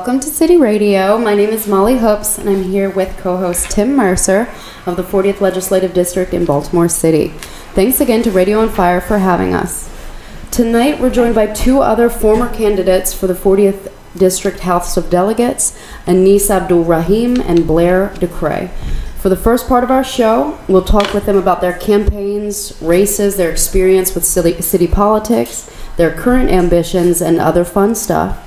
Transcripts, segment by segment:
Welcome to City Radio. My name is Molly Hoops, and I'm here with co-host Tim Mercer of the 40th Legislative District in Baltimore City. Thanks again to Radio on Fire for having us. Tonight, we're joined by two other former candidates for the 40th District House of Delegates, Abdul-Rahim and Blair DuCray. For the first part of our show, we'll talk with them about their campaigns, races, their experience with city politics, their current ambitions, and other fun stuff.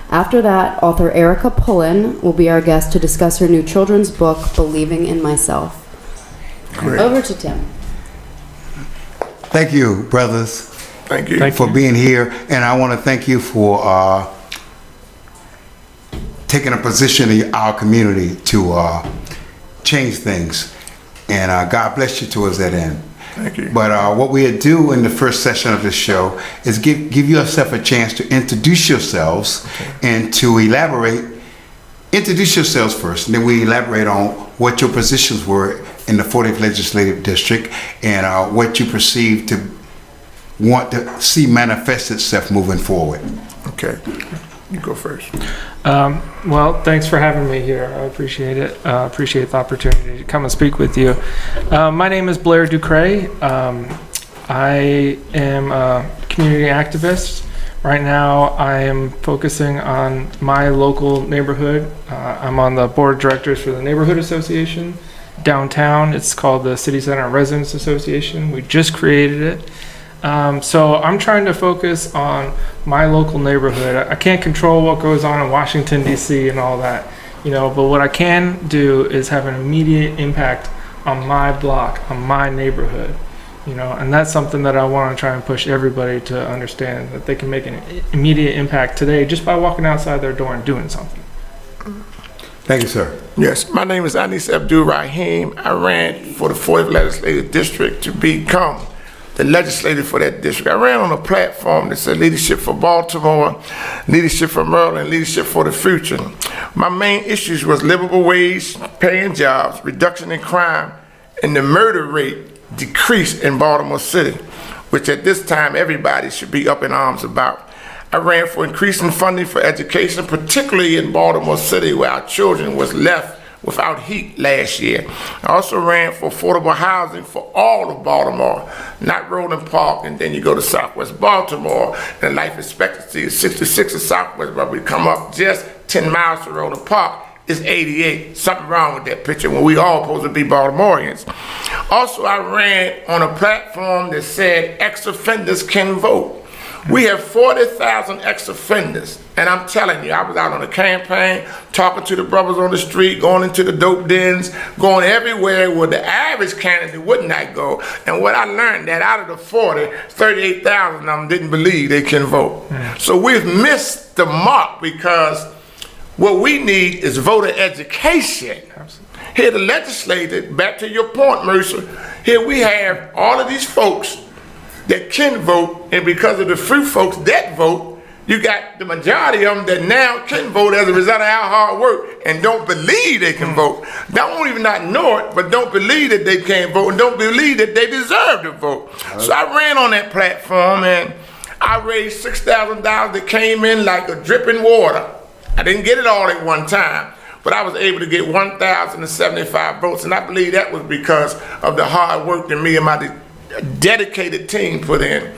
After that, author Erica Pullen will be our guest to discuss her new children's book, Believing in Myself. Great. Over to Tim. Thank you, brothers. Thank you. For being here. And I want to thank you for taking a position in our community to change things. And God bless you towards that end. Thank you. But what we'll do in the first session of this show is give yourself a chance to introduce yourselves and to elaborate. Introduce yourselves first, and then we elaborate on what your positions were in the 40th Legislative District and what you perceive to want to see manifest itself moving forward. Okay. You go first. Well, thanks for having me here. I appreciate it. Appreciate the opportunity to come and speak with you. My name is Blair DuCray. I am a community activist. Right now, I am focusing on my local neighborhood. I'm on the board of directors for the Neighborhood Association downtown. It's called the City Center Residents Association. We just created it. So I'm trying to focus on my local neighborhood. I can't control what goes on in Washington, D.C. and all that, but what I can do is have an immediate impact on my block, on my neighborhood, and that's something that I want to try and push everybody to understand, that they can make an immediate impact today just by walking outside their door and doing something. Thank you, sir. Yes, my name is Abdul-Rahim. I ran for the 40th Legislative District to become the legislator for that district. I ran on a platform that said leadership for Baltimore, leadership for Maryland, leadership for the future. My main issues was livable wage, paying jobs, reduction in crime, and the murder rate decrease in Baltimore City, which at this time everybody should be up in arms about. I ran for increasing funding for education, particularly in Baltimore City, where our children was left without heat last year. I also ran for affordable housing for all of Baltimore, not Roland Park, and then you go to Southwest Baltimore, and life expectancy is 66 in Southwest, but we come up just 10 miles to Roland Park, is 88. Something wrong with that picture when we all supposed to be Baltimoreans. Also, I ran on a platform that said ex-offenders can vote. We have 40,000 ex-offenders, and I'm telling you, I was out on a campaign, talking to the brothers on the street, going into the dope dens, going everywhere where the average candidate would not go. And what I learned, that out of the 40, 38,000 of them didn't believe they can vote. So we've missed the mark, because what we need is voter education. Here the legislature, back to your point, Mercer, here we have all of these folks that can vote, and because of the few folks that vote, you got the majority of them that now can vote as a result of our hard work and don't believe they can vote. Don't even not know it, but don't believe that they can't vote and don't believe that they deserve to vote. So I ran on that platform and I raised $6,000 that came in like a dripping water. I didn't get it all at one time, but I was able to get 1,075 votes, and I believe that was because of the hard work that me and my dedicated team put in.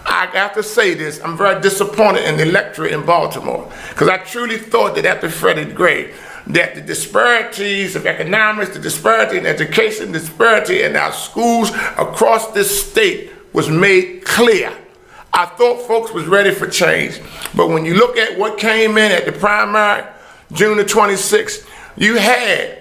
I have to say this, I'm very disappointed in the electorate in Baltimore, because I truly thought that after Freddie Gray, that the disparities of economics, the disparity in education, the disparity in our schools across this state was made clear. I thought folks was ready for change, but when you look at what came in at the primary, June the 26th, you had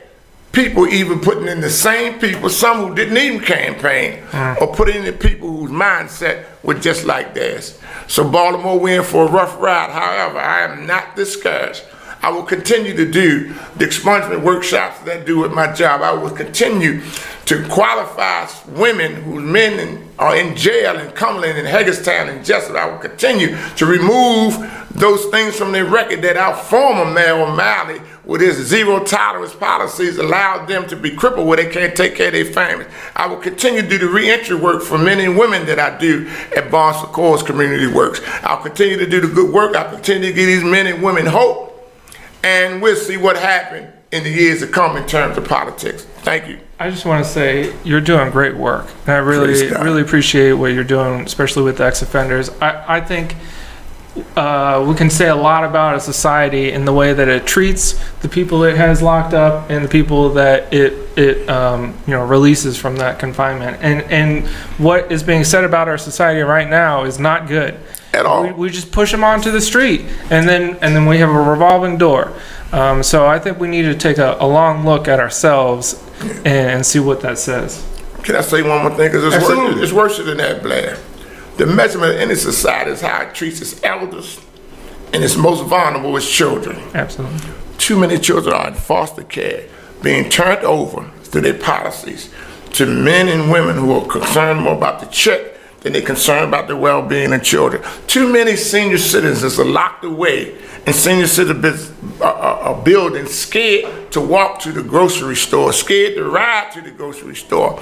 people even putting in the same people, some who didn't even campaign, or putting in the people whose mindset was just like theirs. So Baltimore went for a rough ride. However, I am not discouraged. I will continue to do the expungement workshops that I do with my job. I will continue to qualify women whose men are in jail in Cumberland and Hagerstown and Jessup. I will continue to remove those things from their record that our former Mayor O'Malley, with his zero tolerance policies, allowed them to be crippled where they can't take care of their families. I will continue to do the reentry work for men and women that I do at Barnes Coors Community Works. I'll continue to do the good work. I'll continue to give these men and women hope. and we'll see what happens in the years to come in terms of politics. Thank you. I just want to say you're doing great work. And I really appreciate what you're doing, especially with the ex-offenders. I think we can say a lot about a society in the way that it treats the people it has locked up and the people that it releases from that confinement. And what is being said about our society right now is not good. At all. We just push them onto the street, and then we have a revolving door. So I think we need to take a long look at ourselves and see what that says. Can I say one more thing? Because it's worse than that, Blair. The measurement in any society is how it treats its elders, and its most vulnerable is children. Absolutely. Too many children are in foster care, being turned over to their policies, to men and women who are concerned more about the check than they're concerned about the well-being of children. Too many senior citizens are locked away in senior citizen buildings, scared to walk to the grocery store, scared to ride to the grocery store.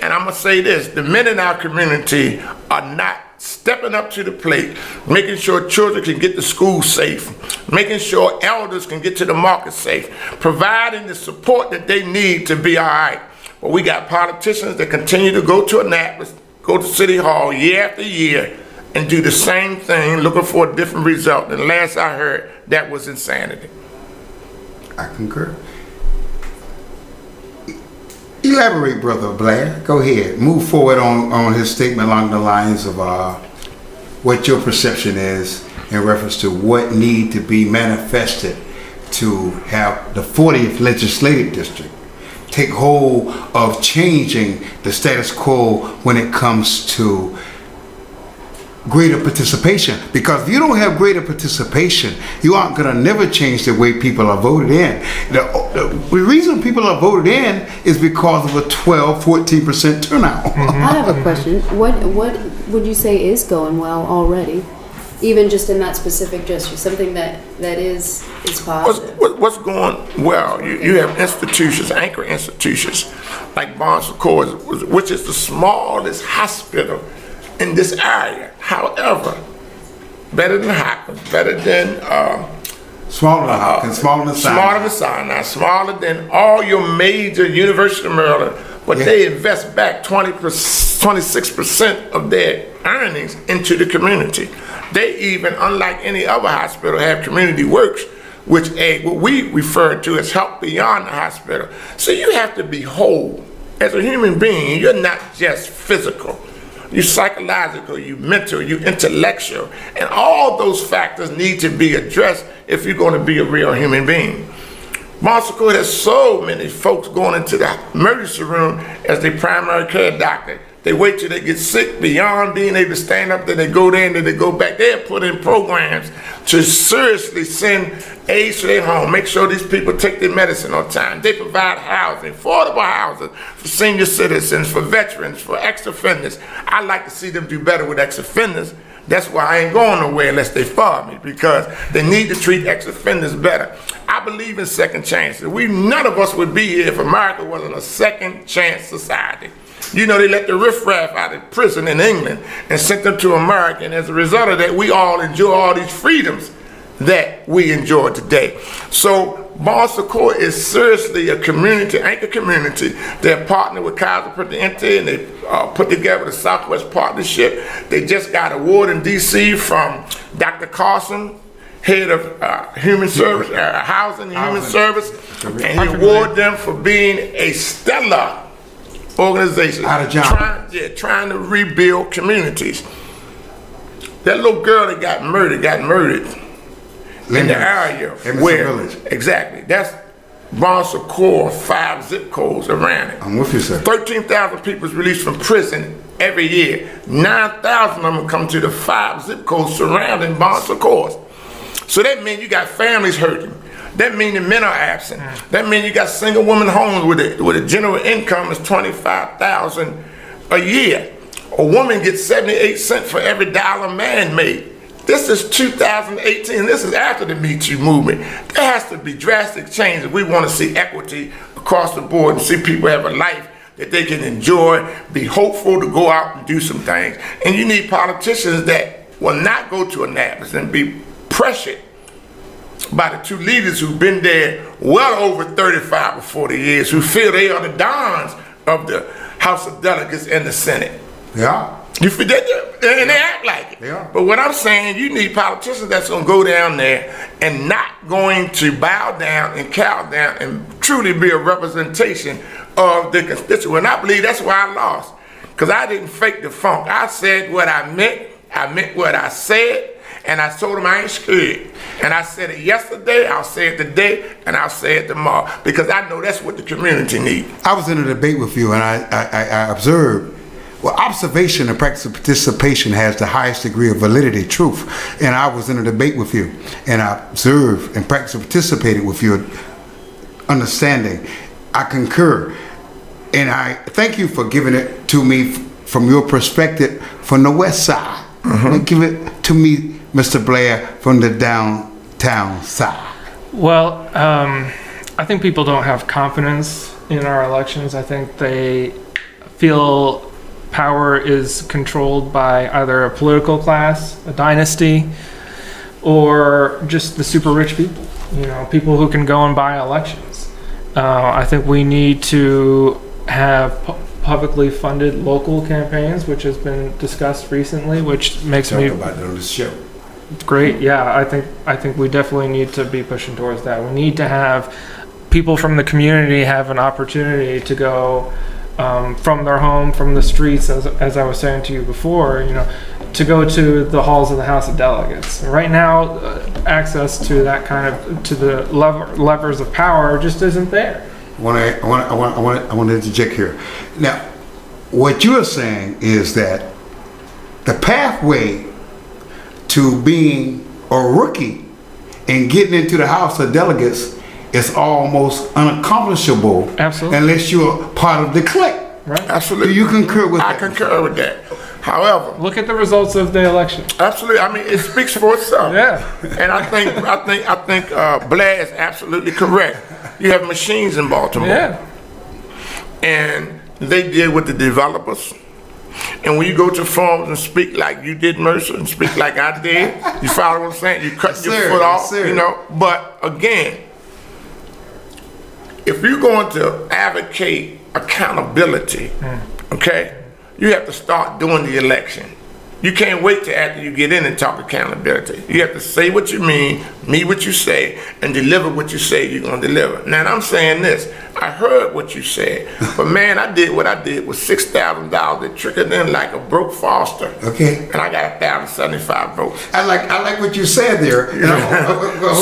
And I'm gonna say this, the men in our community are not stepping up to the plate, making sure children can get to school safe, making sure elders can get to the market safe, providing the support that they need to be all right. But we got politicians that continue to go to Annapolis, go to City Hall year after year and do the same thing, looking for a different result. And last I heard, that was insanity. I concur. Elaborate, Brother Blair. Go ahead. Move forward on his statement along the lines of what your perception is in reference to what need to be manifested to have the 40th Legislative District take hold of changing the status quo when it comes to greater participation. Because if you don't have greater participation, you aren't going to never change the way people are voted in. The reason people are voted in is because of a 12-14% turnout. I have a question. What would you say is going well already? Even just in that specific district, something that is positive. What's going well? You have institutions, anchor institutions, like Barnes Accord, which is the smallest hospital in this area. However, better than Hopkins, better than smaller than Hopkins, smaller than Sinai, smaller than all your major University of Maryland, but they invest back 26% of their earnings into the community. They even, unlike any other hospital, have community works, which what we refer to as help beyond the hospital. So you have to be whole. As a human being, you're not just physical. You're psychological, you're mental, you're intellectual. And all those factors need to be addressed if you're going to be a real human being. Monster has so many folks going into the emergency room as their primary care doctor. They wait till they get sick beyond being able to stand up, then they go there and then they go back. They have put in programs to seriously send aides to their home, make sure these people take their medicine on time. They provide housing, affordable housing for senior citizens, for veterans, for ex-offenders. I'd like to see them do better with ex-offenders. That's why I ain't going nowhere unless they fire me, because they need to treat ex-offenders better. I believe in second chances. None of us would be here if America wasn't a second chance society. You know, they let the riffraff out of prison in England and sent them to America, and as a result of that, we all enjoy all these freedoms that we enjoy today. So Barnes Accord is seriously a community, anchor community. They're partnered with Kaiser Permanente, and they put together the Southwest Partnership. They just got an award in D.C. from Dr. Carson, head of Human Service, Housing and Human Service, and he awarded them for being a stellar organization trying to rebuild communities. That little girl that got murdered in the area where, exactly, that's Barnes Accord, 5 zip codes around it. I'm with you, sir. 13,000 people is released from prison every year. 9,000 of them come to the 5 zip codes surrounding Barnes Accord. So that means you got families hurting. That means the men are absent. That means you got single woman homes with a general income is $25,000 a year. A woman gets 78 cents for every dollar man made. This is 2018. This is after the Me Too movement. There has to be drastic change if we want to see equity across the board and see people have a life that they can enjoy, be hopeful to go out and do some things. And you need politicians that will not go to Annapolis and be pressured by the two leaders who've been there well over 35 or 40 years, who feel they are the dons of the House of Delegates and the Senate. Yeah. You forget that, and they act like it. Yeah. But what I'm saying, you need politicians that's going to go down there and not going to bow down and cow down and truly be a representation of the constituent. And I believe that's why I lost, because I didn't fake the funk. I said what I meant what I said, and I told them I ain't scared. And I said it yesterday, I'll say it today, and I'll say it tomorrow, because I know that's what the community needs. I was in a debate with you, and I observed, well, observation and practice of participation has the highest degree of validity, truth. And I was in a debate with you, and I observed and practice of participating with your understanding. I concur. And I thank you for giving it to me from your perspective from the west side. And give it to me, Mr. Blair, from the downtown side. Well, I think people don't have confidence in our elections. I think they feel power is controlled by either a political class, a dynasty, or just the super rich people, you know, people who can go and buy elections. I think we need to have publicly funded local campaigns, which has been discussed recently, which makes me talk about it on this show. Great. Yeah, I think we definitely need to be pushing towards that. We need to have people from the community have an opportunity to go from their home, from the streets, as I was saying to you before, you know, to go to the halls of the House of Delegates. Right now, access to that kind of, to the levers of power just isn't there. I want to interject here. Now, what you are saying is that the pathway to being a rookie and getting into the House of Delegates is almost unaccomplishable. Absolutely. Unless you're part of the clique. Right. Absolutely. Do you concur with that? I concur with that. However, look at the results of the election. Absolutely. I mean, it speaks for itself. Yeah. And I think Blair is absolutely correct. You have machines in Baltimore. Yeah. And they deal with the developers. And when you go to forums and speak like you did, Mercer, and speak like I did, you follow what I'm saying? You cut your foot off, you know. But again, if you're going to advocate accountability, okay, you have to start doing the election. You can't wait till after you get in and talk accountability. You have to say what you mean what you say, and deliver what you say you're going to deliver. Now, I'm saying this. I heard what you said, but man, I did what I did with $6,000 that trickled in like a broke foster. Okay. And I got 1,075 votes. I like what you said there. You know,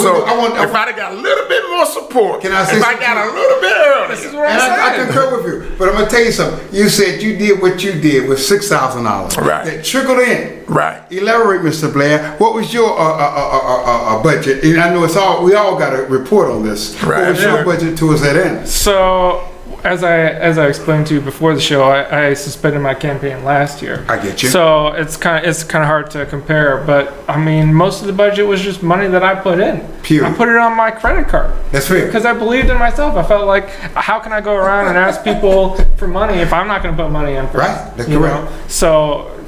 so if I'd have got a little bit more support, can I say if I got a little bit earlier, this is what I'm saying. I concur with you, but I'm gonna tell you something. You said you did what you did with $6,000. Right. That trickled in. Right. Elaborate, Mr. Blair. What was your budget? And I know it's all we all got to report on this. Right. What was your budget towards that end? So, as I explained to you before the show, I suspended my campaign last year. I get you. So it's kind of hard to compare, but I mean, most of the budget was just money that I put in. Period. I put it on my credit card. That's fair. Because I believed in myself. I felt like, how can I go around and ask people for money if I'm not going to put money in first? Right. That's correct. So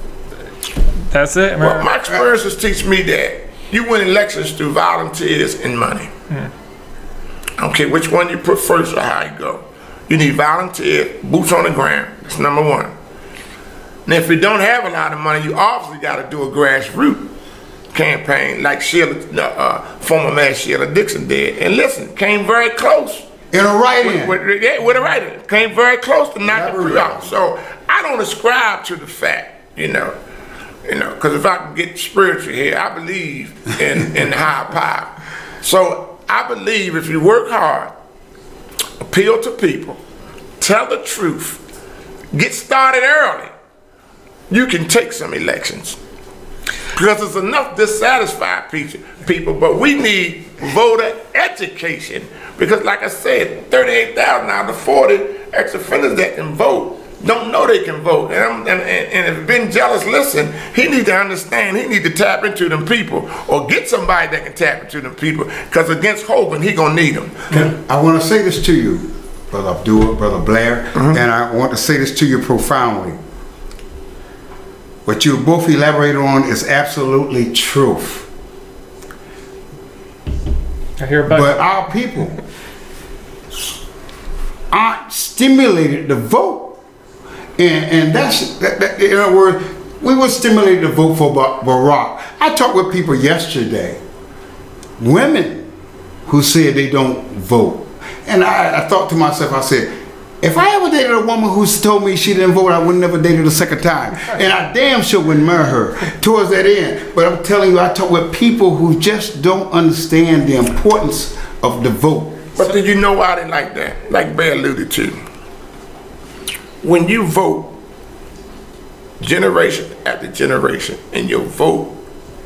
that's it. Well, my experiences teach me that you win elections through volunteers and money. I don't care which one you put first or how you go. You need volunteers, boots on the ground. That's number one. Now, if you don't have a lot of money, you obviously got to do a grassroots campaign like former Mayor Sheila Dixon did. And listen, came very close. In a write-in. With a write-in. Came very close to knocking you out. So I don't ascribe to the fact, you know, because if I can get spiritual here, I believe in higher power. So I believe if you work hard, appeal to people, tell the truth, get started early, you can take some elections. Because there's enough dissatisfied people, but we need voter education. Because like I said, 38,000 out of 40 ex-offenders that can vote don't know they can vote. And if Ben Jealous listen, he need to understand, he need to tap into them people or get somebody that can tap into them people, because against Hogan, he gonna need them. I want to say this to you, Brother Abdul, Brother Blair, and I want to say this to you profoundly. What you both elaborated on is absolutely truth. I hear about but our people aren't stimulated to vote. And that's, in other words, we were stimulated to vote for Barack. I talked with people yesterday, women who said they don't vote. And I thought to myself, I said, if I ever dated a woman who told me she didn't vote, I would never date her the second time. And I damn sure wouldn't marry her towards that end. But I'm telling you, I talk with people who just don't understand the importance of the vote. But do you know why they like that? Like Bear alluded to. When you vote, generation after generation, and your vote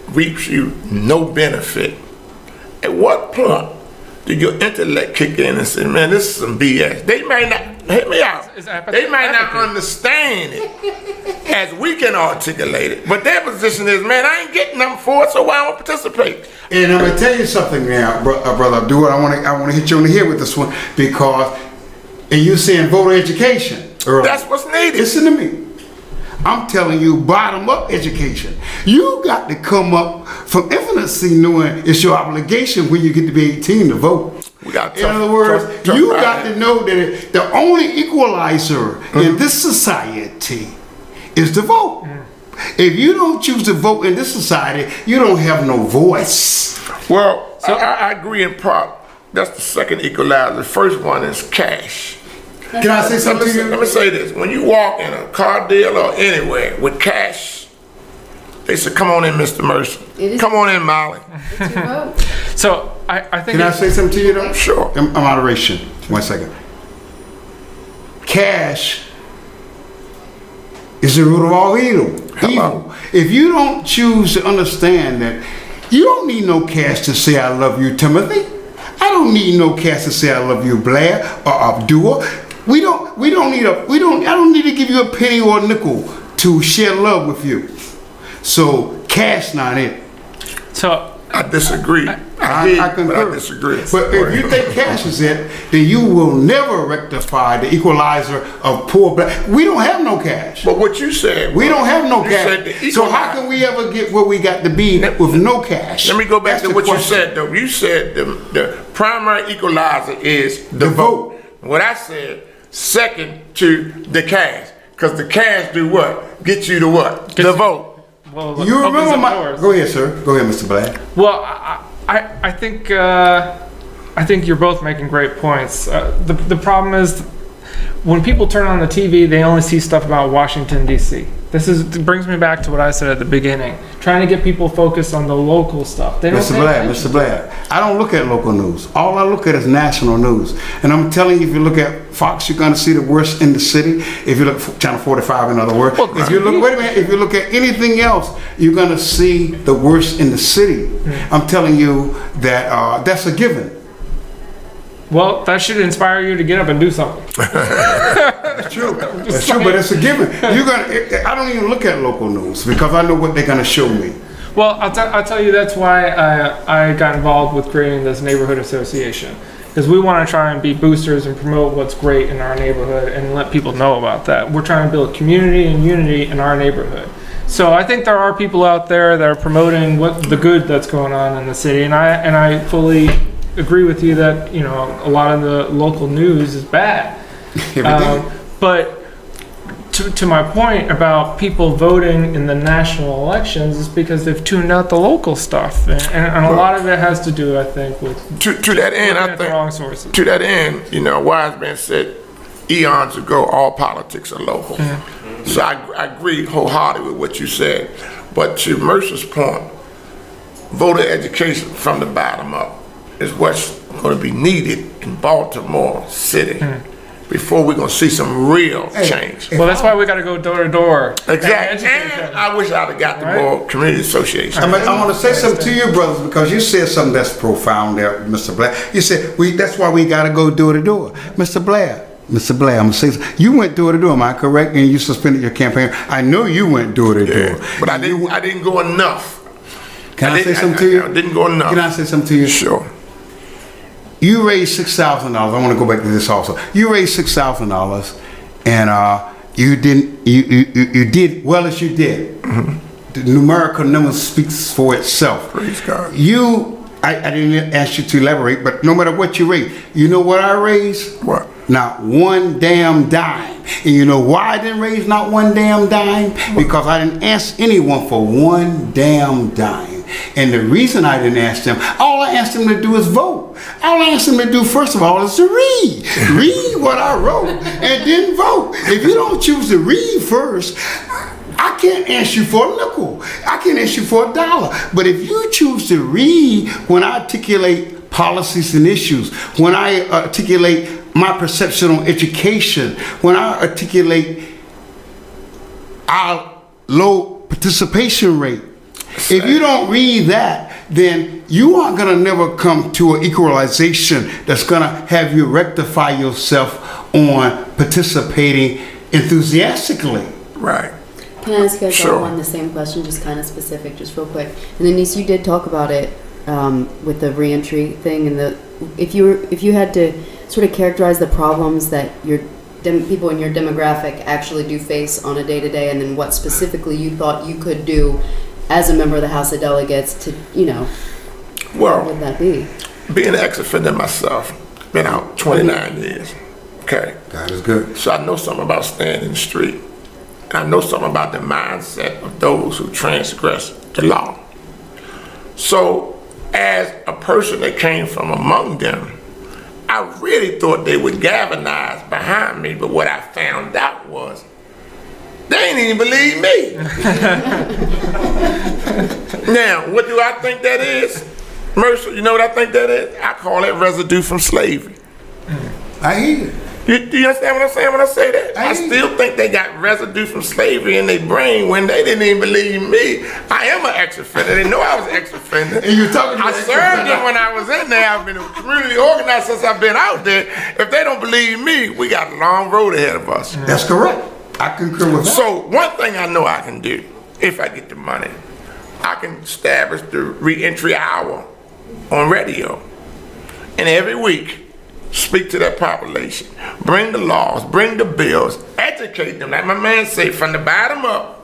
reaps you no benefit, at what point do your intellect kick in and say, man, this is some BS? They may not, hit me out, they might not understand it as we can articulate it, but their position is, man, I ain't getting them for it, so why don't I participate? And I'm gonna tell you something now, brother Abdul. I want to hit you on the head with this one, because, and you saying voter education earlier. That's what's needed. Listen to me. I'm telling you, bottom up education. You got to come up from infancy knowing it's your obligation when you get to be 18 to vote. We got in other words, you got to know that the only equalizer in this society is to vote. If you don't choose to vote in this society, you don't have no voice. Well, so I agree in part. That's the second equalizer. The first one is cash. Can I say something to you? Let me say this. When you walk in a car deal or anywhere with cash, they say, come on in, Mr. Mercer. Come on in, Molly. So I think... Can I say something to you though? Sure. Moderation. 1 second. Cash is the root of all evil. If you don't choose to understand that, you don't need no cash to say I love you, Timothy. I don't need no cash to say I love you, Blair or Abdul. I don't need to give you a penny or a nickel to share love with you. So cash not it. So I disagree. I concur. But I disagree. But if you think cash is it, then you will never rectify the equalizer of poor black. We don't have no cash. But what you said, we don't have no cash. So how can we ever get where we got to be with no cash? Let me go back to what you said though. You said the primary equalizer is the vote. What I said, second to the cash, because the cash do what? Get you to what? The vote. Well, you remember my? Go ahead, sir. Go ahead, Mr. Black. Well, I think you're both making great points. The problem is, when people turn on the TV, they only see stuff about Washington, D.C. It brings me back to what I said at the beginning, trying to get people focused on the local stuff. They don't Mr. Blair, I don't look at local news. All I look at is national news. And I'm telling you, if you look at Fox, you're going to see the worst in the city. If you look at Channel 45, in other words, if you look at anything else, you're going to see the worst in the city. I'm telling you that that's a given. Well, that should inspire you to get up and do something. That's true. That's true, but it's a given. I don't even look at local news because I know what they're going to show me. Well, I'll tell you that's why I got involved with creating this neighborhood association. Because we want to try and be boosters and promote what's great in our neighborhood and let people know about that. We're trying to build community and unity in our neighborhood. So I think there are people out there that are promoting the good that's going on in the city, and I fully agree with you that a lot of the local news is bad. But to my point about people voting in the national elections is because they've tuned out the local stuff, and a lot of it has to do, I think, with to that end. I think the wrong sources. To that end, wise man said eons ago, all politics are local. So I agree wholeheartedly with what you said. But to Mercer's point, voter education from the bottom up is what's going to be needed in Baltimore City before we're going to see some real change. Well, that's why we got to go door to door. Exactly. And I wish I'd have got the more community association. I want to say something to you, brothers, because you said something that's profound there, Mr. Blair. You said, that's why we got to go door to door. Mr. Blair, I'm going to say something. You went door to door, am I correct? And you suspended your campaign. I know you went door to door. But I didn't go enough. Can I say something to you? I didn't go enough. Can I say something to you? Sure. You raised $6,000. I want to go back to this also. You raised $6,000, and you did well as you did. The numerical number speaks for itself. Praise God. You I didn't ask you to elaborate, but no matter what you raise, you know what I raised? What? Not one damn dime. And you know why I didn't raise not one damn dime? Because I didn't ask anyone for one damn dime. And the reason I didn't ask them, all I asked them to do is vote. All I asked them to do, first of all, is to read. Read what I wrote and then vote. If you don't choose to read first, I can't ask you for a nickel. I can't ask you for $1. But if you choose to read when I articulate policies and issues, when I articulate my perception on education, when I articulate our low participation rate, if you don't read that, then you aren't going to never come to an equalization that's going to have you rectify yourself on participating enthusiastically. Right. Can I ask you guys Sure. all on the same question, just kind of specific, just real quick? And Denise, you did talk about it with the reentry thing, and if you had to sort of characterize the problems that your people in your demographic actually do face on a day-to-day, and then what specifically you thought you could do as a member of the House of Delegates to, what would that be? Being an ex-offender myself, been out 29 years. Okay. That is good. So I know something about staying in the street. And I know something about the mindset of those who transgress the law. So as a person that came from among them, I really thought they would galvanize behind me, but what I found out was they ain't even believe me. Now, what do I think that is? Mercer, you know what I think that is? I call it residue from slavery. I hear you. Do you understand what I'm saying when I say that? I still think they got residue from slavery in their brain when they didn't even believe me. I am an ex-offender. They know I was an ex-offender. And you're talking to I served them when I was in there. I've been community organized since I've been out there. If they don't believe me, we got a long road ahead of us. That's correct. I concur with that. So one thing I know I can do, if I get the money, I can establish the reentry hour on radio. And every week, speak to that population. Bring the laws, bring the bills, educate them, like my man said, from the bottom up.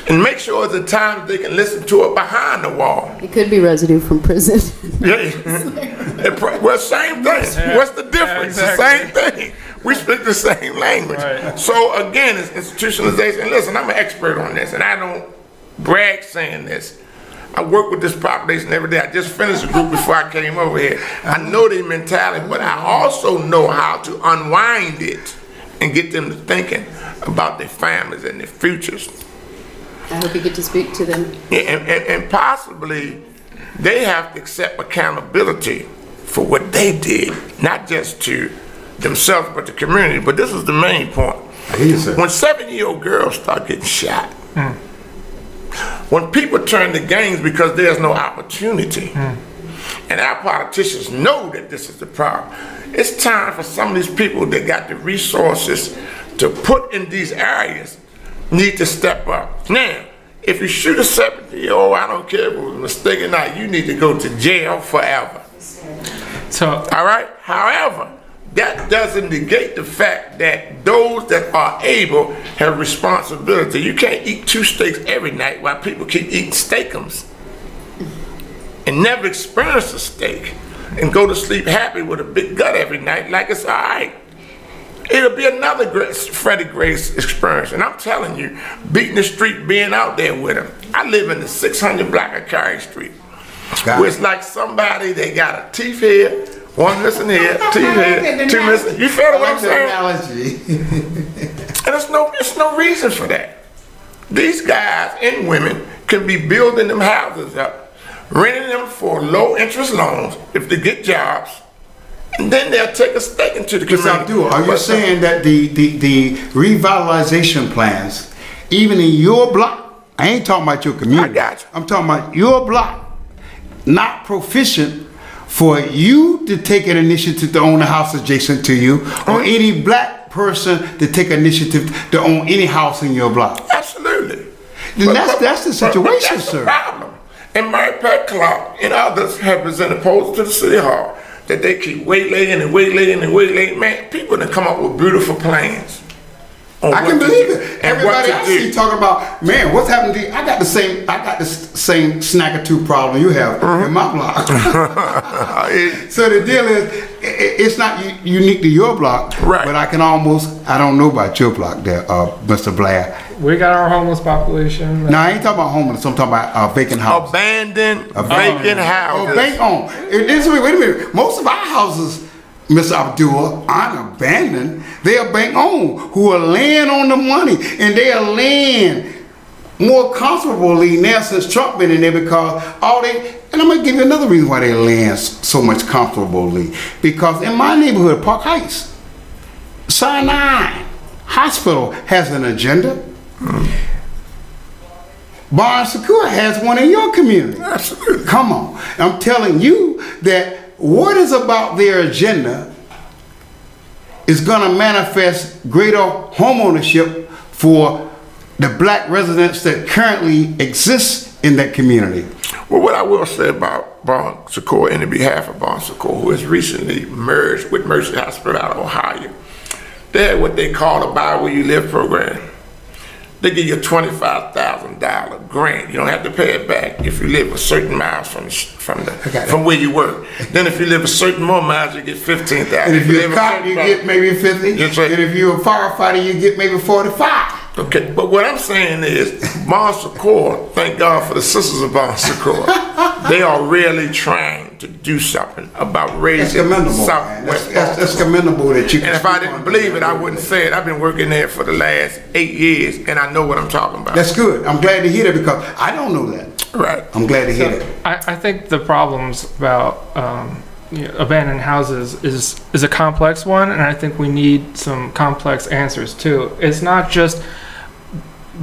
And make sure it's a time they can listen to it behind the wall. It could be residue from prison. Well, same thing. Yeah. What's the difference? Yeah, exactly. The same thing. We speak the same language. Right. So again, it's institutionalization. Listen, I'm an expert on this, and I don't brag saying this. I work with this population every day. I just finished a group before I came over here. I know their mentality, but I also know how to unwind it and get them to thinking about their families and their futures. I hope you get to speak to them. Yeah, and possibly they have to accept accountability for what they did, not just to themselves but the community. But this is the main point. When 7-year-old girls start getting shot, when people turn to gangs because there's no opportunity, and our politicians know that this is the problem, it's time for some of these people that got the resources to put in these areas need to step up. Now, if you shoot a 7-year-old, I don't care if it was a mistake or not, you need to go to jail forever. So, all right? However, that doesn't negate the fact that those that are able have responsibility. You can't eat 2 steaks every night while people keep eating steakums and never experience a steak and go to sleep happy with a big gut every night like it's all right. It'll be another Freddie Grace experience. And I'm telling you, beating the street, being out there with him. I live in the 600 block of Carey Street, where it's like somebody, they got a teeth here, one missing here, teeth here, 2 missing. You feel what I'm saying? And it's no reason for that. These guys and women can be building them houses up, renting them for low interest loans if they get jobs, and then they'll take a stake into the community. Abdul, are you saying that the revitalization plans, even in your block, I ain't talking about your community. I got you. I'm talking about your block, not proficient for you to take an initiative to own a house adjacent to you, or any black person to take initiative to own any house in your block? Absolutely. Then that's the situation, that's sir. The problem. And Mary Pat Clark and others have presented proposals to the city hall that they keep waylaying and waylaying and waylaying. Man, people that come up with beautiful plans. I can believe it. Everybody I see talking about, man, what's happened to you? I got the same snack or two problem you have in my block. So the deal is, it's not unique to your block, right? But I don't know about your block there, Mr. Blair. We got our homeless population. No, I ain't talking about homeless. I'm talking about vacant houses. Abandoned vacant houses. Oh, bank owned. Wait a minute. Most of our houses, Mr. Abdul, aren't abandoned. They are bank owned, who are laying on the money, and they are laying more comfortably now since Trump been in there, because and I'm gonna give you another reason why they laying so much comfortably. Because in my neighborhood, Park Heights, Sinai Hospital has an agenda. Bar Secure has one in your community. Absolutely. Come on. I'm telling you that what is about their agenda is going to manifest greater homeownership for the black residents that currently exist in that community. Well, what I will say about Bon Secours, in the behalf of Bon Secours, who has recently merged with Mercy Hospital out of Ohio, they had what they call a Buy Where You Live program. They give you a $25,000 grant. You don't have to pay it back if you live a certain miles from where you work. Then if you live a certain more miles, you get $15,000. And if you're a cop, you get maybe 50. That's right. And if you're a firefighter, you get maybe 45. Okay, but what I'm saying is, Bon Secours, thank God for the sisters of Bon Secours, they are really trying to do something about raising Southwest. That's commendable that you can. And if I didn't believe it, I wouldn't say it. I've been working there for the last 8 years, and I know what I'm talking about. That's good. I'm glad to hear that, because I don't know that. Right. I'm glad to hear that. I think the problems about abandoned houses is a complex one, and I think we need some complex answers too. It's not just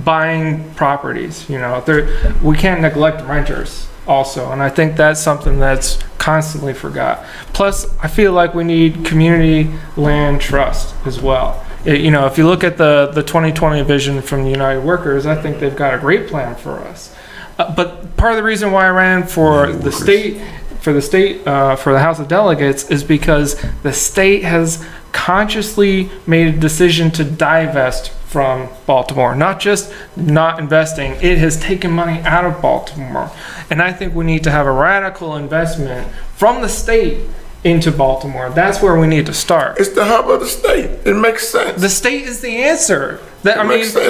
buying properties, we can't neglect renters also, and I think that's something that's constantly forgot. Plus, I feel like we need community land trust as well. If you look at the 2020 vision from the United Workers, I think they've got a great plan for us. But part of the reason why I ran for the state, for the House of Delegates, is because the state has consciously made a decision to divest from Baltimore. Not just not investing, it has taken money out of Baltimore. And I think we need to have a radical investment from the state into Baltimore. That's where we need to start. It's the hub of the state. It makes sense. The state is the answer. It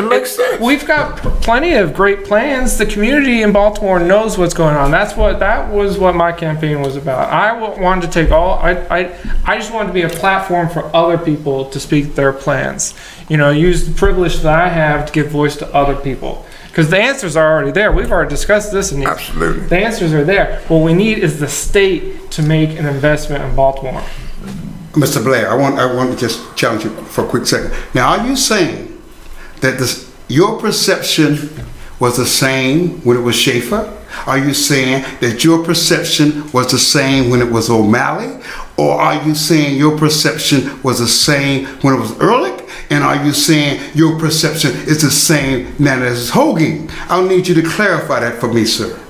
makes sense. We've got plenty of great plans. The community in Baltimore knows what's going on. That was what my campaign was about. I wanted to take I just wanted to be a platform for other people to speak their plans. Use the privilege that I have to give voice to other people. Because the answers are already there. We've already discussed this. Absolutely. The answers are there. What we need is the state to make an investment in Baltimore. Mr. Blair, I want to just challenge you for a quick second. Now, are you saying that your perception was the same when it was Schaefer? Are you saying that your perception was the same when it was O'Malley? Or are you saying your perception was the same when it was Ehrlich? And are you saying your perception is the same now as Hogan? I'll need you to clarify that for me, sir.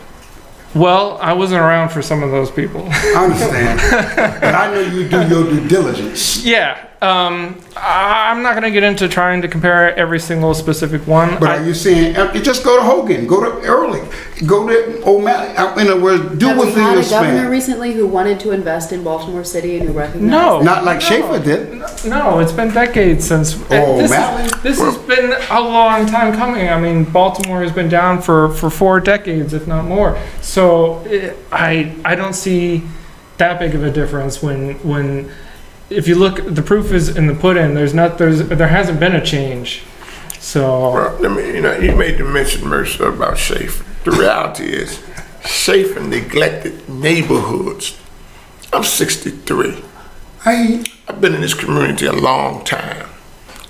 Well, I wasn't around for some of those people. I understand. But I know you do your due diligence. Yeah. I'm not going to get into trying to compare every single specific one. But are you saying, you just go to Hogan, go to Ehrlich, go to O'Malley, in other words, do within your span. Have we had a governor recently who wanted to invest in Baltimore City and who recognized No. Not like Schaefer did. No, it's been decades since. O'Malley? This has been a long time coming. I mean, Baltimore has been down for 4 decades, if not more. So I don't see that big of a difference when if you look, the proof is in the pudding. There hasn't been a change. So well, you made the mention, Mercer, about Schaefer. The reality is, Schaefer neglected neighborhoods. I'm 63. I've been in this community a long time.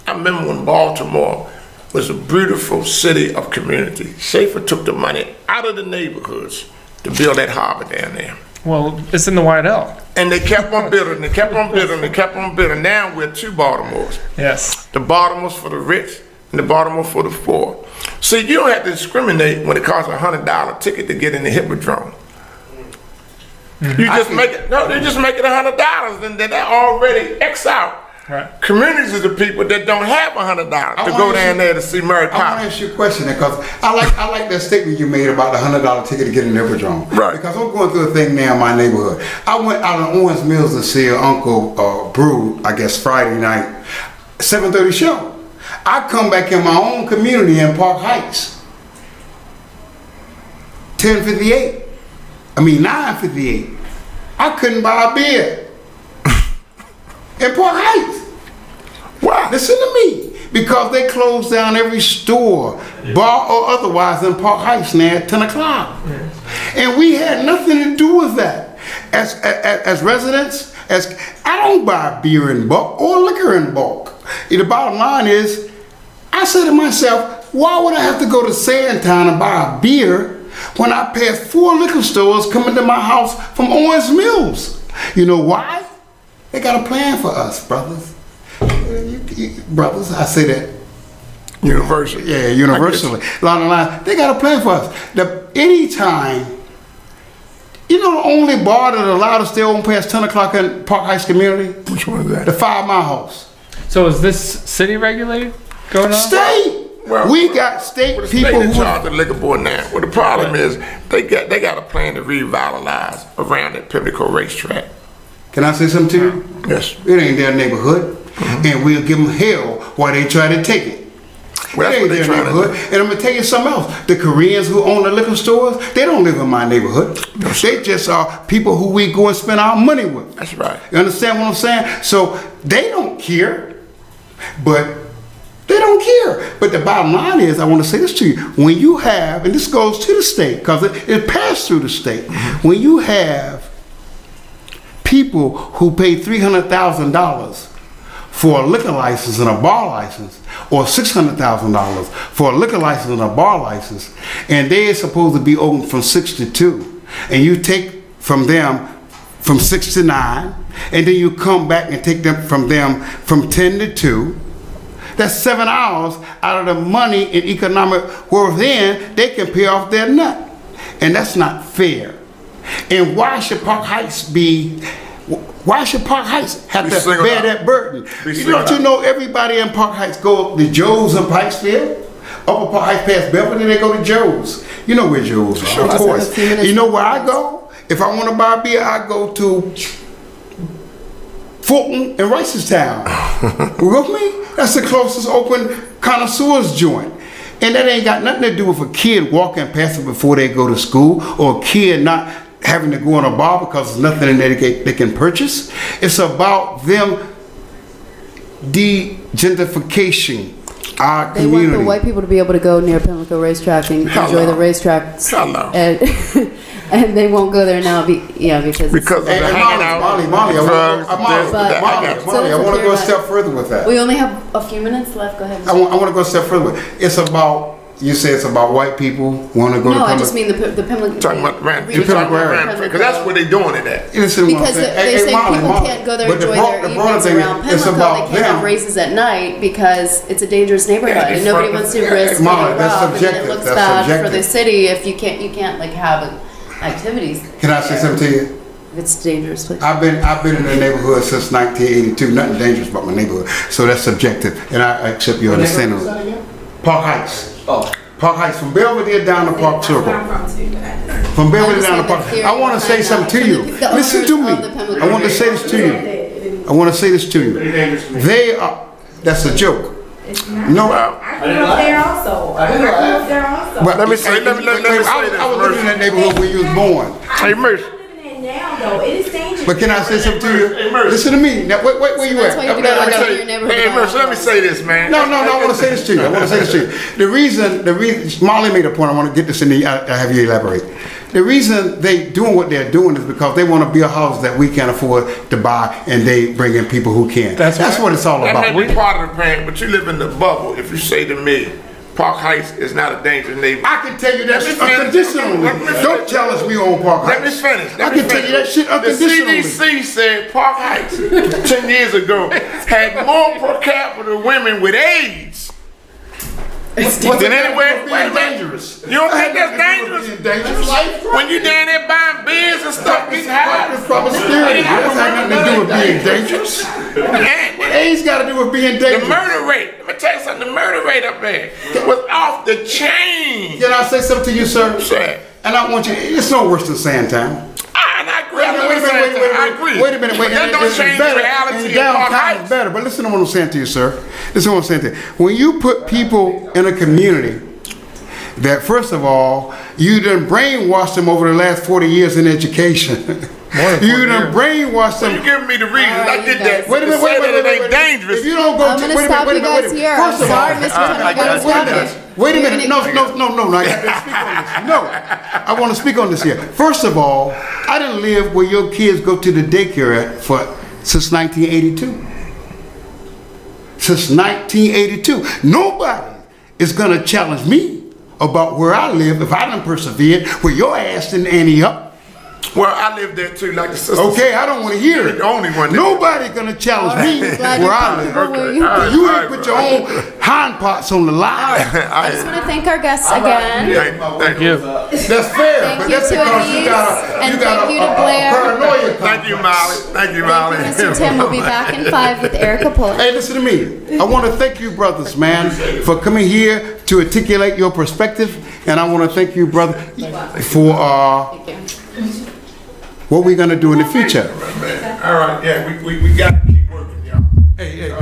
I remember when Baltimore was a beautiful city of community. Schaefer took the money out of the neighborhoods to build that harbor down there. Well, it's in the White L. And they kept on building, they kept on building, they kept on building. Now we're 2 Baltimores. Yes. The Baltimore's for the rich and the Baltimore for the poor. See, you don't have to discriminate when it costs $100 ticket to get in the Hippodrome. Mm-hmm. You just make it, no, they just make it $100 and then that already X out Right. Communities are the people that don't have $100 to go down there to see Mary Poppins. I want to ask you a question because I like that statement you made about the $100 ticket to get in the Hippodrome. Right. Because I'm going through a thing now in my neighborhood. I went out on Owens Mills to see Uncle Brew, I guess Friday night, 7:30 show. I come back in my own community in Park Heights, 10:58. I mean 9:58. I couldn't buy a beer in Park Heights. Why? Listen to me. Because they closed down every store, bar or otherwise, in Park Heights now at 10 o'clock. And we had nothing to do with that. As residents, I don't buy beer in bulk or liquor in bulk. The bottom line is, I said to myself, why would I have to go to Sandtown and buy a beer when I passed 4 liquor stores coming to my house from Owens Mills? You know why? They got a plan for us, brothers. Brothers, I say that Universally. Yeah, universally. Along the line, they got a plan for us. Anytime, you know, the only bar that allowed us to stay open past 10 o'clock in Park Heights community? Which one is that? The 5 Mile House. So is this city regulated going on? State! Well, we got state the people state in who charge of the liquor board now. Well, the problem is they got a plan to revitalize around that Pimlico racetrack. Can I say something to you? Yes. It ain't their neighborhood, and we'll give them hell while they try to take it. Well, that's It what ain't they're their trying to do. neighborhood. And I'm gonna tell you something else. The Koreans who own the liquor stores, they don't live in my neighborhood. They just are people who we go and spend our money with. That's right. You understand what I'm saying? So they don't care, but they don't care. But the bottom line is, I want to say this to you. When you have, and this goes to the state, because it passed through the state. When you have people who pay $300,000 for a liquor license and a bar license, or $600,000 for a liquor license and a bar license, and they are supposed to be open from 6 to 2, and you take from them from 6 to 9, and then you come back and take them from 10 to 2, that's 7 hours out of the money and economic worth in, they can pay off their nut. And that's not fair. And why should Park Heights have to bear that burden? You know everybody in Park Heights go to Joe's in Pikesville? Upper Park Heights past Beverly, they go to Joe's. You know where Joe's is, of course. You know where I go? If I want to buy beer, I go to Fulton and Ricestown. You with me? That's the closest open connoisseurs joint. And that ain't got nothing to do with a kid walking past it before they go to school, or a kid not having to go in a bar because there's nothing in there they can purchase. It's about them de-gentrification our They community. want the white people to be able to go near Pimlico Racetrack and enjoy the racetrack. And they won't go there now because of the hanging out, Molly, I want to go a step further with that. We only have a few minutes left. Go ahead. I want to go a step further with it. It's about, you say it's about white people want to go to No, I just mean the Pimlico. Talking about because that's where they doing it at. Because they say people can't go there and enjoy their evenings around Pimlico. They can't have races at night because it's a dangerous neighborhood and nobody wants to risk getting robbed. And it looks bad for the city if you can't like have activities. Can I say something to you? It's dangerous place. I've been in the neighborhood since 1982. Nothing dangerous about my neighborhood. So that's subjective, and I accept your understanding. Park Heights. Oh. Park Heights, from Belvedere down to Park Circle. From Belvedere down to Park. I want to say something to you. Listen to me. I want to say this to you. I want to say this to you. They are. That's a joke. No. I grew up there also. But let me say this. I was living in that neighborhood where you was born. Hey, Mercy. Now though, it is dangerous. But can I say something to you? Listen to me. Now, where you at? Hey, Mercy, let me say this, man. No, I want to say this to you. The reason, Molly made a point. I want to get this in the. I have you elaborate. The reason they doing what they're doing is because they want to build houses that we can't afford to buy, and they bring in people who can. That's what it's all about. That may be part of the plan, but you live in the bubble. If you say to me, Park Heights is not a dangerous neighborhood. I can tell you that unconditionally. Don't tell us we own Park Heights. Let me finish. I can tell you that shit unconditionally. The CDC said Park Heights 10 years ago had more per capita women with AIDS Then anyway, Being dangerous. You don't think that's dangerous? When you down there buying beers and stuff, getting high. Promiscuity. That's had nothing to do with being dangerous. What AIDS got to do with being dangerous? The murder rate. Let me tell you something. The murder rate up there was off the chain. Can I say something to you, sir? Say. And I want you. It's no worse than Sandtown. And I agree. I agree. Wait a minute. That don't change the reality of Park downtown is Heights. better. But listen to what I'm saying to you, sir. Listen to what I'm saying to you. When you put people in a community that, first of all, you done brainwashed them over the last 40 years in education. You done brainwashed them. You giving me the reason. I did that. Wait a minute. It ain't dangerous. If you don't go I'm going to stop you guys here. I'm sorry, Mr. Tim. I got to stop you. Wait a minute. No. I got to speak on this. No. I want to speak on this here. First of all, I didn't live where your kids go to the daycare at since 1982. Since 1982. Nobody is going to challenge me about where I live if I done persevered where your ass didn't ante up. Well, I live there too, like the sister. Okay, I don't want to hear it. The only one. Nobody gonna challenge me where I live. Okay. You ain't put your own hind parts on the line. I just want to thank our guests again. Thank you. That's fair, Thank but you that's to because you Elise, got and a thank you to Blair. paranoia. Thank you, Molly. Thank you, Molly. Mr. Tim will be back in 5 with Erica Pulley. Hey, listen to me. I want to thank you, brothers, man, for coming here to articulate your perspective, and I want to thank you, brother, for what we're gonna do in the future. All right, yeah, we got to keep working, y'all. Hey.